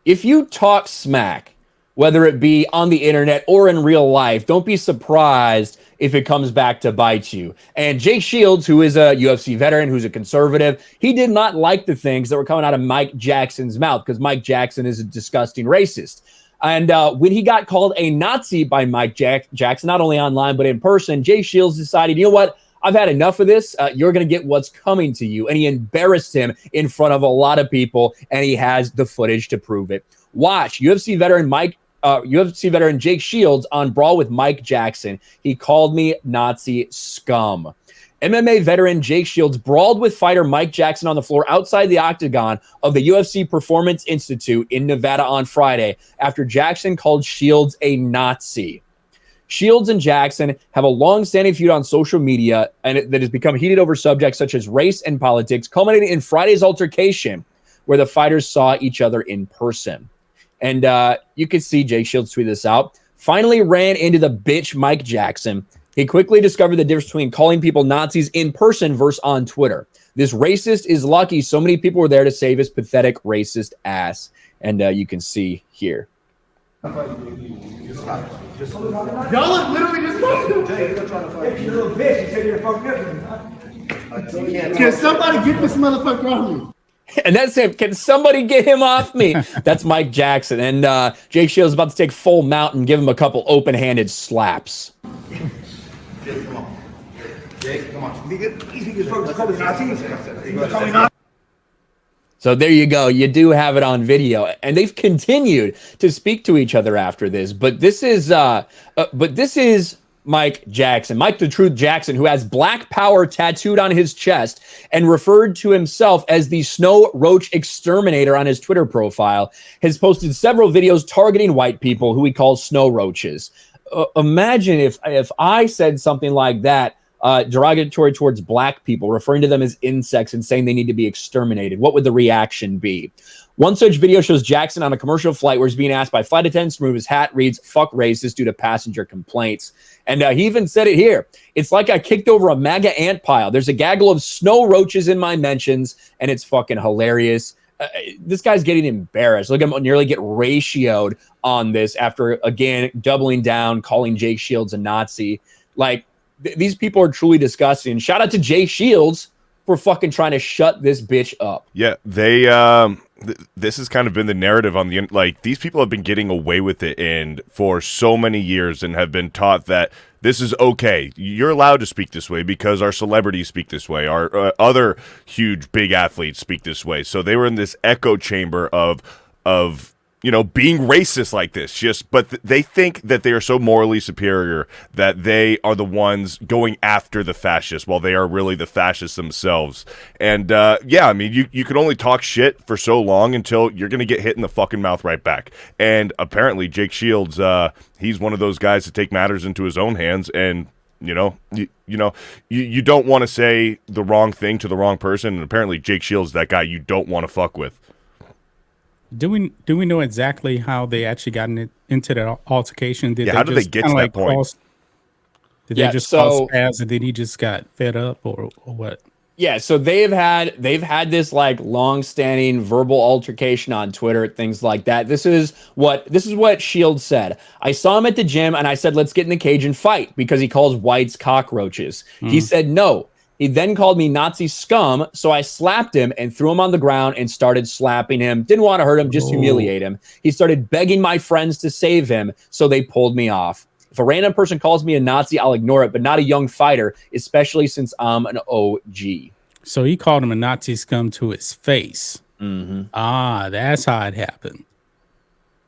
if you talk smack, whether it be on the internet or in real life, don't be surprised if it comes back to bite you. And Jake Shields, who is a UFC veteran, who's a conservative, he did not like the things that were coming out of Mike Jackson's mouth because Mike Jackson is a disgusting racist. And when he got called a Nazi by Mike Jackson, not only online but in person, Jake Shields decided, you know what? I've had enough of this. You're going to get what's coming to you. And he embarrassed him in front of a lot of people, and he has the footage to prove it. Watch UFC veteran Jake Shields on Brawl with Mike Jackson. He called me Nazi scum. MMA veteran Jake Shields brawled with fighter Mike Jackson on the floor outside the octagon of the UFC Performance Institute in Nevada on Friday after Jackson called Shields a Nazi. Shields and Jackson have a long-standing feud on social media and that has become heated over subjects such as race and politics, culminating in Friday's altercation where the fighters saw each other in person. And you can see Jake Shields tweet this out. Finally ran into the bitch Mike Jackson. He quickly discovered the difference between calling people Nazis in person versus on Twitter. This racist is lucky so many people were there to save his pathetic racist ass. And you can see here. Y'all are literally just fucking. If you're a little bitch, you say you're fucking up. Can somebody get this motherfucker off me? And that's him. Can somebody get him off me? That's Mike Jackson. And Jake Shields is about to take full mount and give him a couple open-handed slaps. Jake, come on. Jake, come on. So there you go. You do have it on video, and they've continued to speak to each other after this. But this is Mike Jackson, Mike the Truth Jackson, who has Black Power tattooed on his chest and referred to himself as the Snow Roach Exterminator on his Twitter profile, has posted several videos targeting white people who he calls snow roaches. Imagine if I said something like that, derogatory towards black people, referring to them as insects and saying they need to be exterminated. What would the reaction be? One such video shows Jackson on a commercial flight where he's being asked by flight attendants to remove his hat, reads, "Fuck racist," due to passenger complaints. And he even said it here. It's like I kicked over a MAGA ant pile. There's a gaggle of snow roaches in my mentions, and it's fucking hilarious. This guy's getting embarrassed. Look at him nearly get ratioed on this after, again, doubling down, calling Jake Shields a Nazi. Like, these people are truly disgusting. Shout out to Jake Shields for fucking trying to shut this bitch up. Yeah, they this has kind of been the narrative on the, like, these people have been getting away with it and for so many years and have been taught that this is okay. You're allowed to speak this way because our celebrities speak this way. Our other huge big athletes speak this way. So they were in this echo chamber of you know, being racist like this, but they think that they are so morally superior that they are the ones going after the fascists while they are really the fascists themselves. And yeah, I mean, you can only talk shit for so long until you're going to get hit in the fucking mouth right back. And apparently Jake Shields, he's one of those guys to take matters into his own hands. And you don't want to say the wrong thing to the wrong person. And apparently Jake Shields, that guy you don't want to fuck with. Do we know exactly how they actually got into that altercation? How did they get to that point? Did they just cross paths and then he just got fed up or what? Yeah, so they've had this like long-standing verbal altercation on Twitter, things like that. This is what Shields said. I saw him at the gym and I said, "Let's get in the cage and fight," because he calls whites cockroaches. He said no. He then called me Nazi scum, so I slapped him and threw him on the ground and started slapping him. Didn't want to hurt him, just humiliate him. He started begging my friends to save him, so they pulled me off. If a random person calls me a Nazi, I'll ignore it, but not a young fighter, especially since I'm an OG. So he called him a Nazi scum to his face. Mm-hmm. Ah, that's how it happened.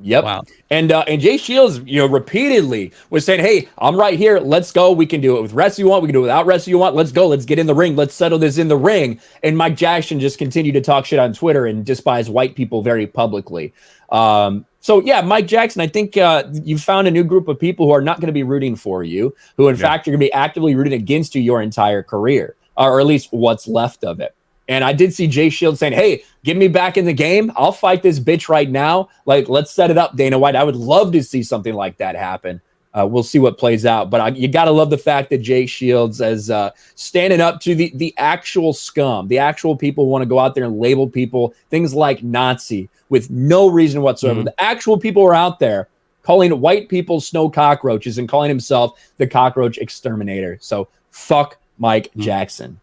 Yep. Wow. And Jay Shields, repeatedly was saying, "Hey, I'm right here. Let's go. We can do it with wrestling you want. We can do it without wrestling you want. Let's go. Let's get in the ring. Let's settle this in the ring." And Mike Jackson just continued to talk shit on Twitter and despise white people very publicly. So yeah, Mike Jackson, I think you found a new group of people who are not going to be rooting for you, who in fact are going to be actively rooting against you your entire career, or at least what's left of it. And I did see Jay Shields saying, "Hey, get me back in the game. I'll fight this bitch right now. Like, let's set it up, Dana White." I would love to see something like that happen. we'll see what plays out. But you got to love the fact that Jake Shields is standing up to the actual scum, the actual people who want to go out there and label people things like Nazi with no reason whatsoever. The actual people are out there calling white people snow cockroaches and calling himself the cockroach exterminator. So fuck Mike Jackson.